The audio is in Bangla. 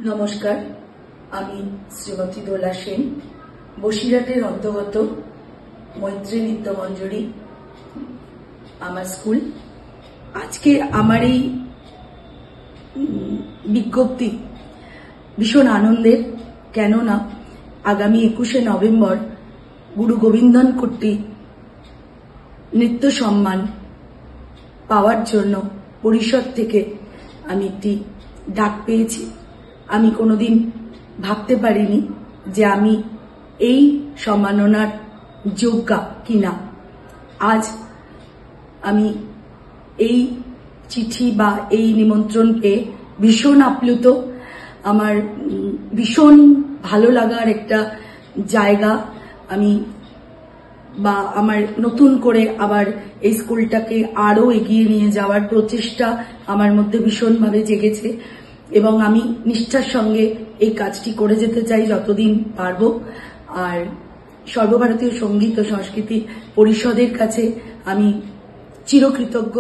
নমস্কার, আমি শ্রীমতী দোলা সেন, বসিরহাটের অন্তর্গত মৈত্রী নৃত্য মঞ্জরি আমার স্কুল। আজকে আমার এই বিজ্ঞপ্তি ভীষণ আনন্দের, কেননা আগামী 21শে নভেম্বর গুরু গোবিন্দন কর্তৃক নৃত্য সম্মান পাওয়ার জন্য পরিষদ থেকে আমি একটি ডাক পেয়েছি। আমি কোনোদিন ভাবতে পারিনি যে আমি এই সম্মাননার যোগ্যা কিনা। আজ আমি এই চিঠি বা এই নিমন্ত্রণ পেয়ে ভীষণ আপ্লুত। আমার ভীষণ ভালো লাগার একটা জায়গা। আমি বা আমার নতুন করে আবার এই স্কুলটাকে আরো এগিয়ে নিয়ে যাওয়ার প্রচেষ্টা আমার মধ্যে ভীষণভাবে জেগেছে এবং আমি নিষ্ঠার সঙ্গে এই কাজটি করে যেতে চাই যতদিন পারবো। আর সর্বভারতীয় সঙ্গীত ও সংস্কৃতি পরিষদের কাছে আমি চিরকৃতজ্ঞ।